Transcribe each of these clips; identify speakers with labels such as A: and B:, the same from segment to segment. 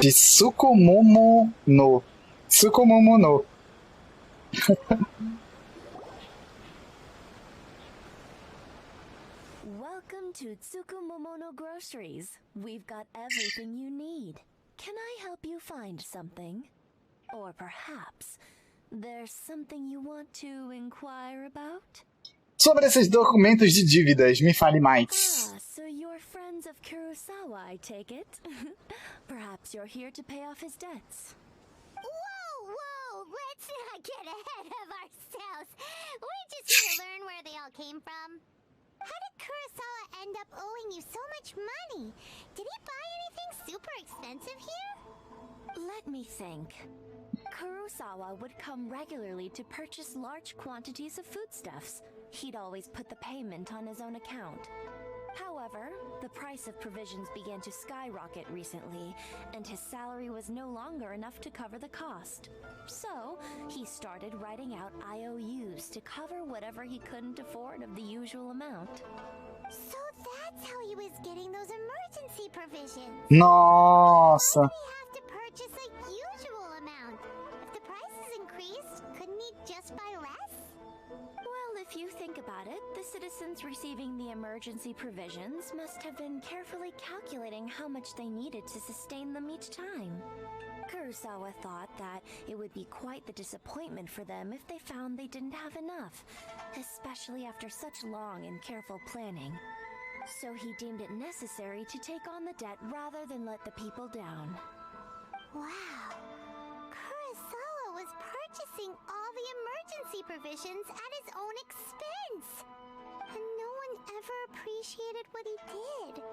A: De Sukumomo no. Sukumomo no.
B: Welcome to Tsukumomono Groceries. We've got everything you need. Can I help you find something? Or perhaps there's something you want to inquire about?
A: Sobre esses documentos de dívidas, me fale mais.
B: Ah, so you're friends of Kurosawa, I take it? Perhaps you're here to pay off his debts.
C: Whoa! Let's not get ahead of ourselves. We're just here to learn where they all came from. How did Kurosawa end up owing you so much money? Did he buy anything super expensive here?
B: Let me think. Kurosawa would come regularly to purchase large quantities of foodstuffs. He'd always put the payment on his own account. However, the price of provisions began to skyrocket recently, and his salary was no longer enough to cover the cost. So, he started writing out IOUs to cover whatever he couldn't afford of the usual amount.
C: So that's how he was getting those emergency provisions.
A: Nossa.
C: Why did he have to purchase a usual amount? If the prices increased, couldn't he just buy less?
B: Well, if you think about it, the citizens receiving the emergency provisions must have been carefully calculating how much they needed to sustain them each time. Kurosawa thought that it would be quite the disappointment for them if they found they didn't have enough, especially after such long and careful planning. So he deemed it necessary to take on the debt rather than let the people down.
C: Wow. Kurosawa was purchasing all the emergency provisions at his own expense. And no one ever appreciated what he did.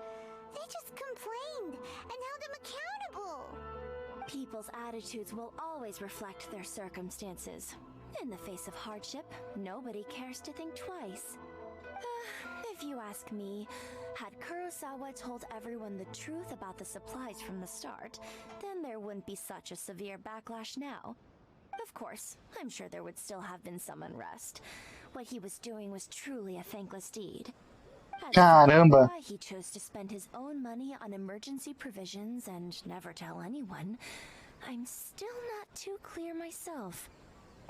C: They just complained and held him accountable.
B: People's attitudes will always reflect their circumstances. In the face of hardship, nobody cares to think twice. If you ask me, had Kurosawa told everyone the truth about the supplies from the start, then there wouldn't be such a severe backlash now. Of course, I'm sure there would still have been some unrest. What he was doing was truly a thankless deed. As
A: Caramba.
B: to why he chose to spend his own money on emergency provisions and never tell anyone, I'm still not too clear myself.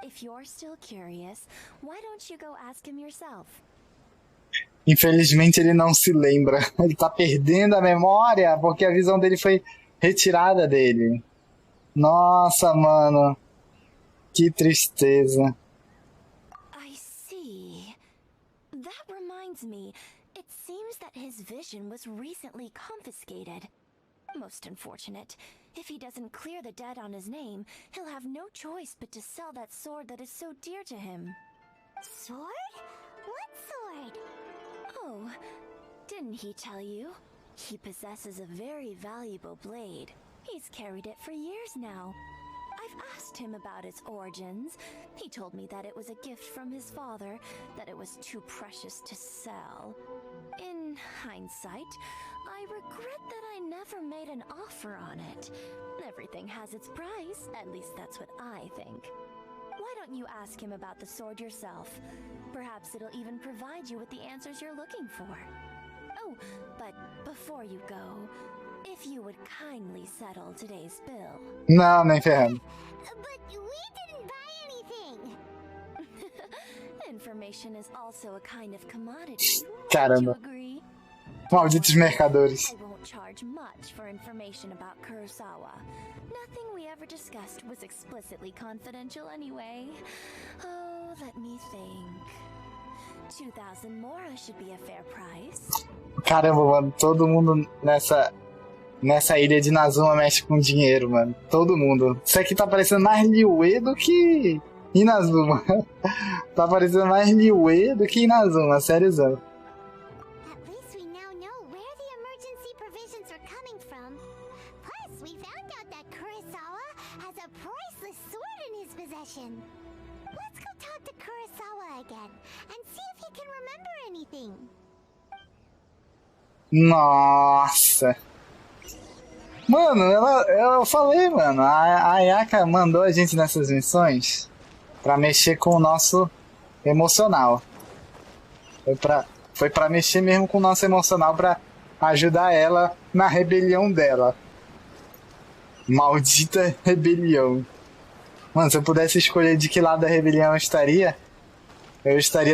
B: If you're still curious, why don't you go ask him yourself?
A: Infelizmente ele não se lembra. Ele tá perdendo a memória porque a visão dele foi retirada dele. Nossa, mano. Que tristeza.
B: I see. That reminds me, it seems that his vision was recently confiscated. Most unfortunate. If he doesn't clear the debt on his name, he'll have no choice but to sell that sword that is so dear to him.
C: Sword? What sword?
B: Oh, didn't he tell you? He possesses a very valuable blade. He's carried it for years now. I've asked him about its origins. He told me that it was a gift from his father, that it was too precious to sell. In hindsight, I regret that I never made an offer on it. Everything has its price, at least that's what I think. Why don't you ask him about the sword yourself? Perhaps it'll even provide you with the answers you're looking for. Oh, but before you go, if you would kindly settle today's bill.
A: Não, nem ferrando.
C: But we didn't buy anything.
B: Information is also a kind of commodity.
A: Caramba.
B: Would you agree?
A: Malditos mercadores.
B: I won't charge much for information about Kurosawa. Nothing we ever discussed was explicitly confidential anyway. Oh, let me think. 2,000 mora should be a fair price.
A: Caramba, mano. Todo mundo nessa ilha de Inazuma mexe com dinheiro, mano. Todo mundo. Isso aqui tá parecendo mais Liyue do que Inazuma. Tá parecendo mais Liyue do que Inazuma, sériozão.
C: At least we now know where the emergency provisions are coming from. Plus, we found out that Kurosawa has a priceless sword in his possession. Let's go talk to Kurosawa again and see if he can remember anything.
A: Nossa. Mano, eu falei, mano. A Ayaka mandou a gente nessas missões pra mexer com o nosso emocional. Foi pra mexer mesmo com o nosso emocional pra ajudar ela na rebelião dela. Maldita rebelião. Mano, se eu pudesse escolher de que lado da rebelião eu estaria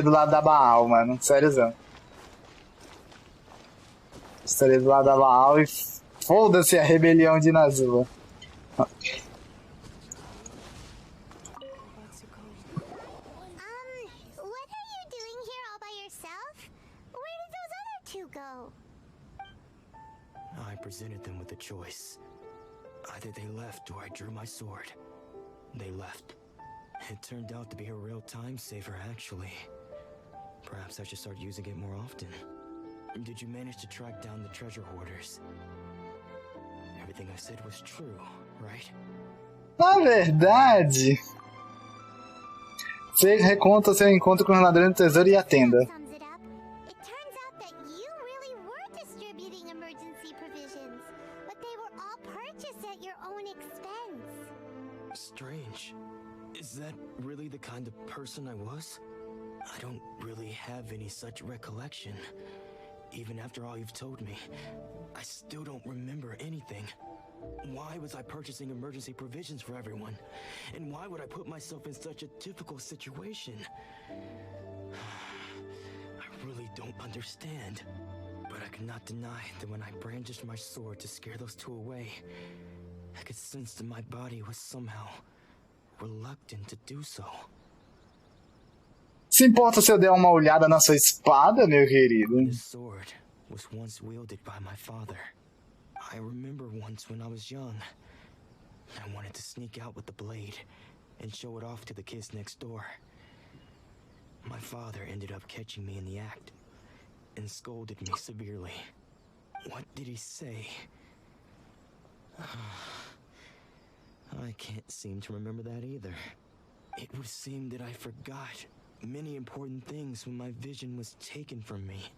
A: do lado da Baal, mano. Sériozão. Estaria do lado da Baal e foda-se a rebelião de Inazuma.
C: What are you doing here all by yourself? Where did those other two go?
D: I presented them with a choice. Either they left or I drew my sword. They left. It turned out to be a real time saver, actually. Perhaps I should start using it more often. Did you manage to track down the treasure hoarders? Everything I said was true, right?
A: Na verdade, você reconta seu encontro com o ladrão do tesouro e a tenda.
C: Sums it up. It turns out that you really were distributing emergency provisions, but they were all purchased at your own expense.
D: Strange. Is that really the kind of person I was? I don't really have any such recollection. Even after all you've told me, I still don't remember anything. Why was I purchasing emergency provisions for everyone? And why would I put myself in such a difficult situation? I really don't understand. But I cannot deny that when I brandished my sword to scare those two away, I could sense that my body was somehow reluctant to do so.
A: Se importa se eu der uma olhada na sua espada, meu querido?
D: This sword was once wielded by my father. I remember once when I was young, I wanted to sneak out with the blade and show it off to the kids next door. My father ended up catching me in the act and scolded me severely. What did he say? I can't seem to remember that either. It would seem that I forgot many important things when my vision was taken from me.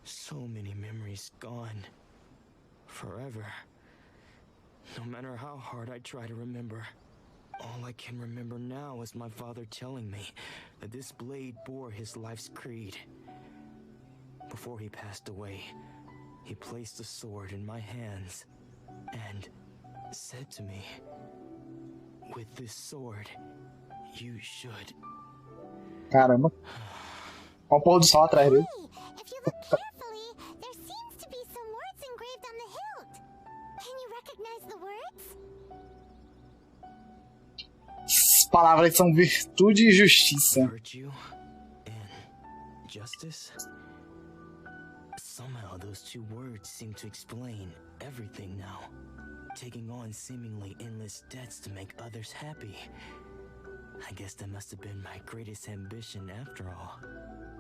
D: So many memories gone. Forever. No matter how hard I try to remember, all I can remember now is my father telling me that this blade bore his life's creed. Before he passed away, he placed the sword in my hands and said to me, "With this sword, you should."
A: Caramba. Olha o pôr do sol atrás dele.
C: Hey, if you look carefully, there seems to be some words engraved on the hilt. Can you recognize the words?
A: As palavras são virtude e justiça.
D: Virtue and justice? Somehow those two words seem to explain everything now. Taking on seemingly endless debts to make others happy. I guess that must have been my greatest ambition after all.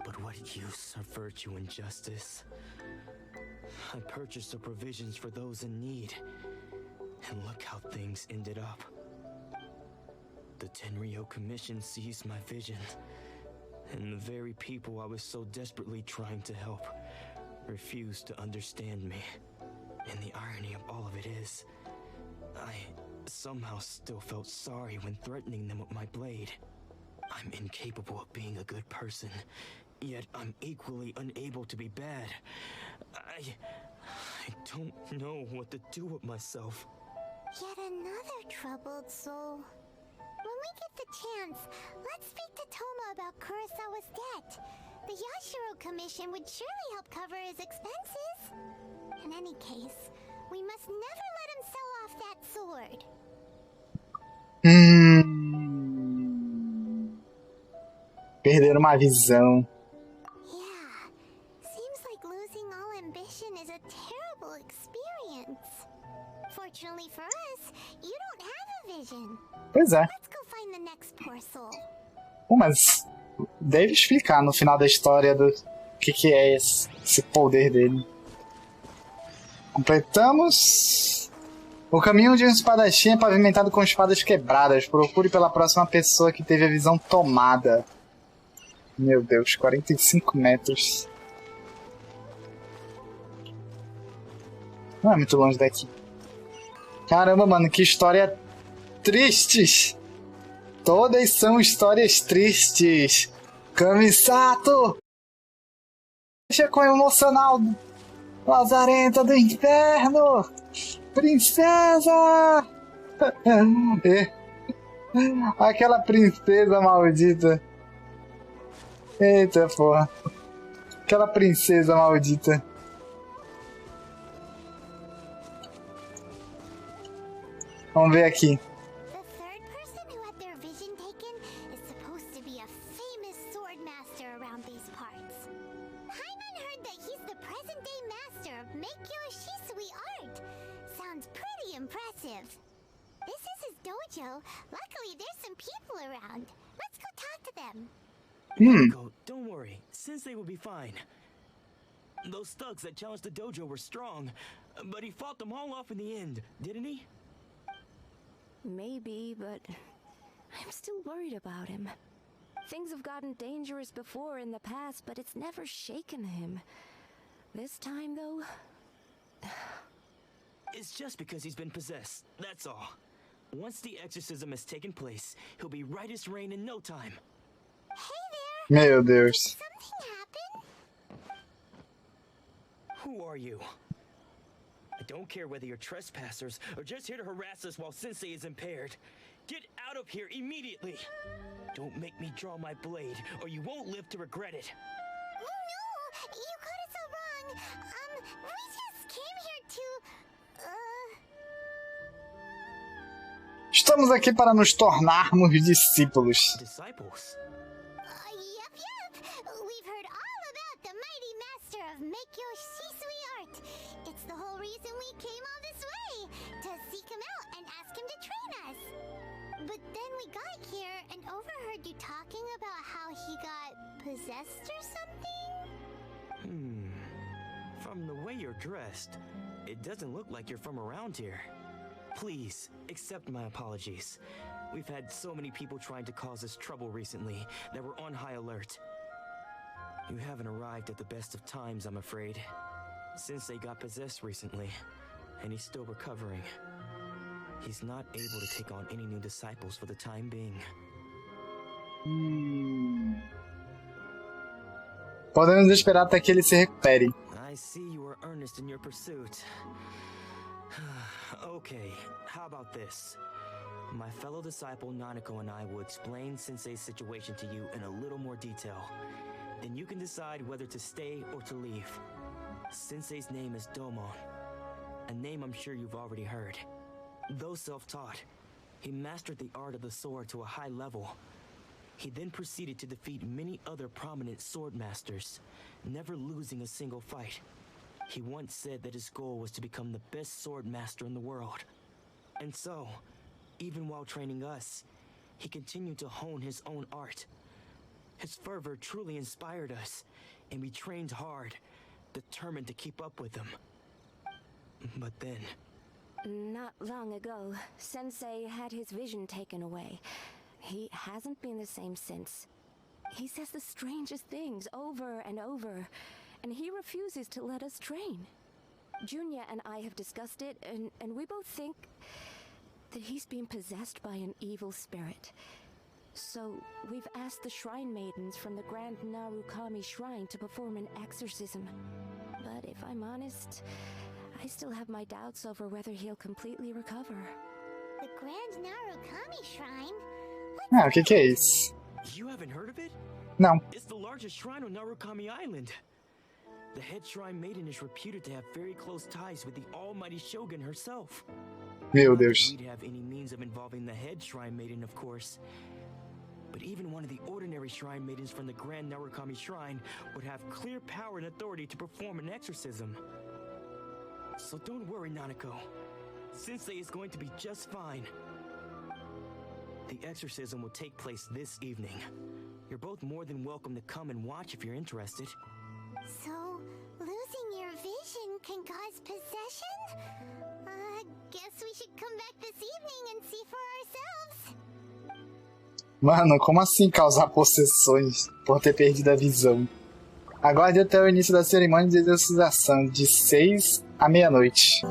D: But what use of virtue and justice? I purchased the provisions for those in need. And look how things ended up. The Tenryo Commission seized my vision. And the very people I was so desperately trying to help refused to understand me. And the irony of all of it is, I somehow still felt sorry when threatening them with my blade. I'm incapable of being a good person, yet I'm equally unable to be bad. I don't know what to do with myself.
C: Yet another troubled soul. When we get the chance, let's speak to Toma about Kurosawa's debt. The Yashiro Commission would surely help cover his expenses. In any case, we must never let him sell off that sword.
A: Perderam uma visão.
C: Yeah, seems like losing all ambition is a terrible experience. Fortunately for us, you don't have a vision.
A: Pois é.
C: Let's go find the next poor soul.
A: Mas deve explicar no final da história do que é esse poder dele. Completamos. O caminho de um espadachim é pavimentado com espadas quebradas. Procure pela próxima pessoa que teve a visão tomada. Meu Deus, 45 metros. Não é muito longe daqui. Caramba, mano, que história tristes. Todas são histórias tristes. Kamisato! Deixa com o emocional lazarenta do inferno. Princesa! Aquela princesa maldita. Eita porra. Aquela princesa maldita. Vamos ver aqui.
C: The third person who had their vision taken is supposed to be a famous sword master around these parts. Hyman heard that he's the present-day master of Meikyo Shisui art. Sounds pretty impressive. This is his dojo. Luckily, there's some people around. Let's go talk to them.
D: Go, don't worry. Sensei will be fine. Those thugs that challenged the dojo were strong, but he fought them all off in the end, didn't he?
B: Maybe, but I'm still worried about him. Things have gotten dangerous before in the past, but it's never shaken him. This time, though...
D: It's just because he's been possessed, that's all. Once the exorcism has taken place, he'll be right as rain in no time.
C: Hey there!
A: Meu Deus.
C: Did something happen?
D: Who are you? I don't care whether you're trespassers or just here to harass us while Sensei is impaired. Get out of here immediately! Don't make me draw my blade, or you won't live to regret it.
C: No! You got it so wrong. We just came here to...
A: Estamos aqui para nos tornarmos discípulos.
D: Disciples?
C: Yep. We've heard all about the mighty master of Meikyo Shisui art. It's the whole reason we came all this way, to seek him out and ask him to train us. But then we got here and overheard you talking about how he got possessed or something?
D: From the way you're dressed, it doesn't look like you're from around here. Please, accept my apologies. We've had so many people trying to cause us trouble recently that we're on high alert. You haven't arrived at the best of times, I'm afraid. Sensei got possessed recently, and he's still recovering. He's not able to take on any new disciples for the time being.
A: Podemos esperar até que ele se recupere.
D: I see you are earnest in your pursuit. Okay, how about this? My fellow disciple Nanako and I will explain Sensei's situation to you in a little more detail. Then you can decide whether to stay or to leave. Sensei's name is Domon, a name I'm sure you've already heard. Though self-taught, he mastered the art of the sword to a high level. He then proceeded to defeat many other prominent sword masters, never losing a single fight. He once said that his goal was to become the best sword master in the world. And so, even while training us, he continued to hone his own art. His fervor truly inspired us, and we trained hard, determined to keep up with him. But then...
B: Not long ago, Sensei had his vision taken away. He hasn't been the same since. He says the strangest things over and over, and he refuses to let us train. Junya and I have discussed it, and we both think that he's been possessed by an evil spirit. So we've asked the shrine maidens from the Grand Narukami Shrine to perform an exorcism. But if I'm honest, I still have my doubts over whether he'll completely recover.
C: The Grand Narukami Shrine?
A: Ah, o que é isso?
D: You haven't heard of it?
A: Não.
D: It's the largest shrine on Narukami Island. The head shrine maiden is reputed to have very close ties with the almighty shogun herself.
A: Meu
D: Not that
A: Deus.
D: we'd have any means of involving the head shrine maiden, of course. But even one of the ordinary shrine maidens from the Grand Narukami Shrine would have clear power and authority to perform an exorcism. So don't worry, Nanako. Sensei is going to be just fine. The exorcism will take place this evening. You're both more than welcome to come and watch if you're interested.
C: So, losing your vision can cause possession? Guess we should come back this evening and see for ourselves.
A: Mano, como assim causar possessões por ter perdido a visão? Aguarde até o início da cerimônia de exorcização, de 6 à meia-noite.